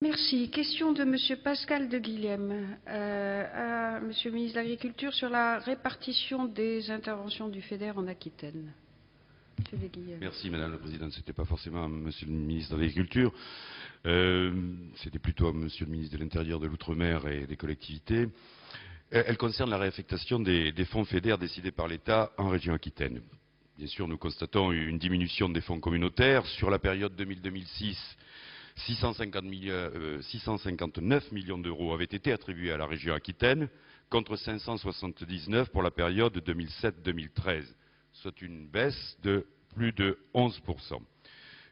Merci. Question de Monsieur Pascal de Guilhem à Monsieur le ministre de l'Agriculture sur la répartition des interventions du FEDER en Aquitaine. Monsieur de Guilhem. Merci Madame la Présidente. Ce n'était pas forcément à Monsieur le ministre de l'Agriculture, c'était plutôt à Monsieur le ministre de l'Intérieur, de l'Outre-mer et des collectivités. Elle concerne la réaffectation des fonds FEDER décidés par l'État en région Aquitaine. Bien sûr, nous constatons une diminution des fonds communautaires. Sur la période 2000-2006, 659 millions d'euros avaient été attribués à la région Aquitaine, contre 579 pour la période 2007-2013, soit une baisse de plus de 11%.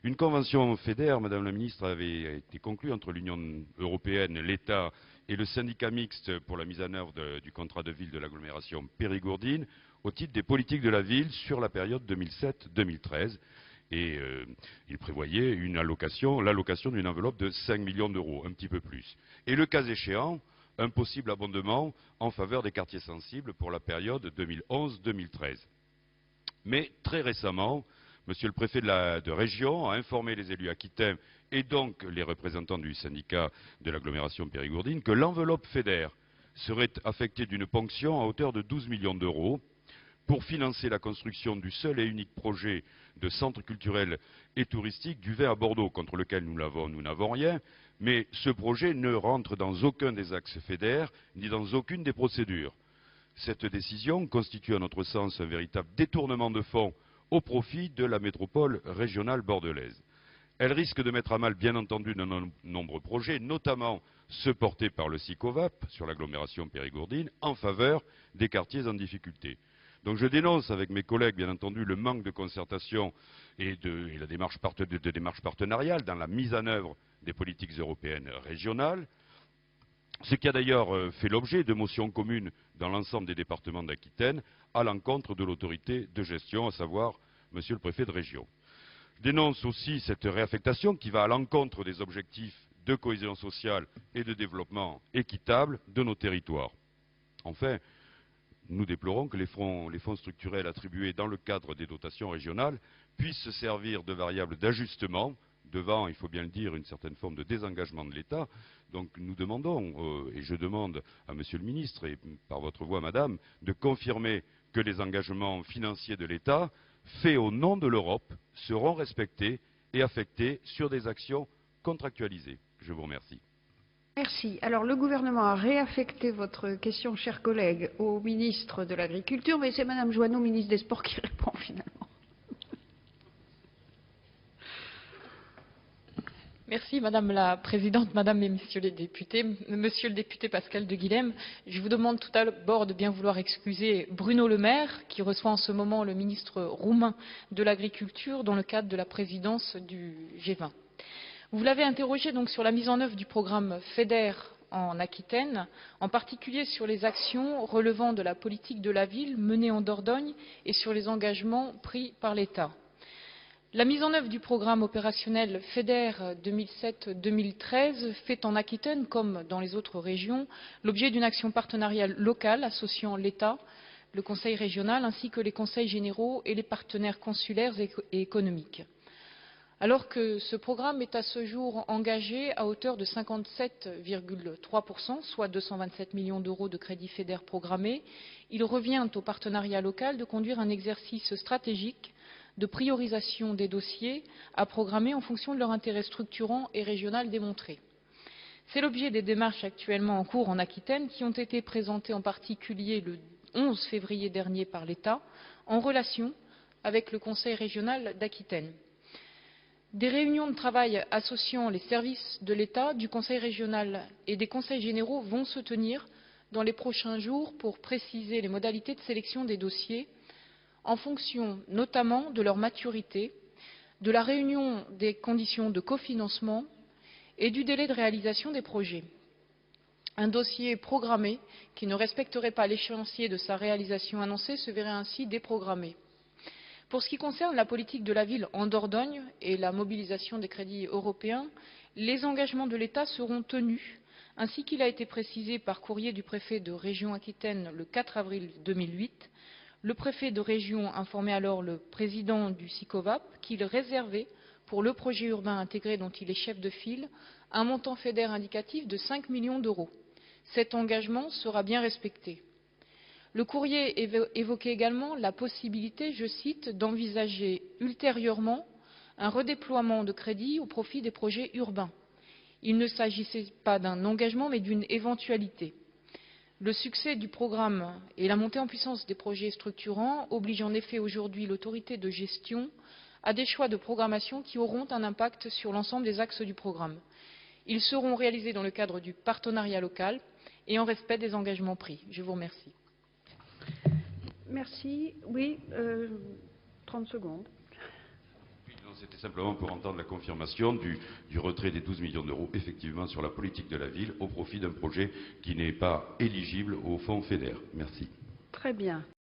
Une convention FEDER, Madame la Ministre, avait été conclue entre l'Union européenne, l'État et le syndicat mixte pour la mise en œuvre du contrat de ville de l'agglomération périgourdine au titre des politiques de la ville sur la période 2007-2013. Et il prévoyait l'allocation d'une enveloppe de 5 millions d'euros, un petit peu plus. Et le cas échéant, un possible abondement en faveur des quartiers sensibles pour la période 2011-2013. Mais très récemment, Monsieur le préfet de région a informé les élus aquitains et donc les représentants du syndicat de l'agglomération périgourdine que l'enveloppe FEDER serait affectée d'une ponction à hauteur de 12 millions d'euros pour financer la construction du seul et unique projet de centre culturel et touristique du vin à Bordeaux, contre lequel nous n'avons rien, mais ce projet ne rentre dans aucun des axes FEDER, ni dans aucune des procédures. Cette décision constitue à notre sens un véritable détournement de fonds au profit de la métropole régionale bordelaise. Elle risque de mettre à mal, bien entendu, de nombreux projets, notamment ceux portés par le SICOVAP sur l'agglomération périgourdine, en faveur des quartiers en difficulté. Donc je dénonce avec mes collègues, bien entendu, le manque de concertation et la démarche partenariale dans la mise en œuvre des politiques européennes régionales, ce qui a d'ailleurs fait l'objet de motions communes dans l'ensemble des départements d'Aquitaine à l'encontre de l'autorité de gestion, à savoir Monsieur le préfet de région. Je dénonce aussi cette réaffectation qui va à l'encontre des objectifs de cohésion sociale et de développement équitable de nos territoires. Enfin, nous déplorons que les fonds structurels attribués dans le cadre des dotations régionales puissent se servir de variables d'ajustement devant, il faut bien le dire, une certaine forme de désengagement de l'État. Donc nous demandons, et je demande à Monsieur le ministre, et par votre voix, Madame, de confirmer que les engagements financiers de l'État, faits au nom de l'Europe, seront respectés et affectés sur des actions contractualisées. Je vous remercie. Merci. Alors, le gouvernement a réaffecté votre question, chers collègues, au ministre de l'Agriculture, mais c'est Madame Joanneau, ministre des Sports, qui répond finalement. Merci Madame la Présidente, Madame et Messieurs les députés. Monsieur le député Pascal de Guilhem, je vous demande tout d'abord de bien vouloir excuser Bruno Le Maire, qui reçoit en ce moment le ministre roumain de l'Agriculture dans le cadre de la présidence du G20. Vous l'avez interrogé donc sur la mise en œuvre du programme FEDER en Aquitaine, en particulier sur les actions relevant de la politique de la ville menée en Dordogne et sur les engagements pris par l'État. La mise en œuvre du programme opérationnel FEDER 2007-2013 fait en Aquitaine, comme dans les autres régions, l'objet d'une action partenariale locale associant l'État, le Conseil régional ainsi que les conseils généraux et les partenaires consulaires et économiques. Alors que ce programme est à ce jour engagé à hauteur de 57,3%, soit 227 millions d'euros de crédits FEDER programmés, il revient au partenariat local de conduire un exercice stratégique de priorisation des dossiers à programmer en fonction de leur intérêt structurant et régional démontré. C'est l'objet des démarches actuellement en cours en Aquitaine qui ont été présentées en particulier le 11 février dernier par l'État en relation avec le Conseil régional d'Aquitaine. Des réunions de travail associant les services de l'État, du Conseil régional et des conseils généraux vont se tenir dans les prochains jours pour préciser les modalités de sélection des dossiers en fonction notamment de leur maturité, de la réunion des conditions de cofinancement et du délai de réalisation des projets. Un dossier programmé qui ne respecterait pas l'échéancier de sa réalisation annoncée se verrait ainsi déprogrammé. Pour ce qui concerne la politique de la ville en Dordogne et la mobilisation des crédits européens, les engagements de l'État seront tenus, ainsi qu'il a été précisé par courrier du préfet de région Aquitaine le 4 avril 2008. Le préfet de région informait alors le président du SICOVAP qu'il réservait, pour le projet urbain intégré dont il est chef de file, un montant FEDER indicatif de 5 millions d'euros. Cet engagement sera bien respecté. Le courrier évoquait également la possibilité, je cite, d'envisager ultérieurement un redéploiement de crédits au profit des projets urbains. Il ne s'agissait pas d'un engagement, mais d'une éventualité. Le succès du programme et la montée en puissance des projets structurants obligent en effet aujourd'hui l'autorité de gestion à des choix de programmation qui auront un impact sur l'ensemble des axes du programme. Ils seront réalisés dans le cadre du partenariat local et en respect des engagements pris. Je vous remercie. Merci. Oui, 30 secondes. C'était simplement pour entendre la confirmation du retrait des 12 millions d'euros, effectivement, sur la politique de la ville, au profit d'un projet qui n'est pas éligible au fonds FEDER. Merci. Très bien.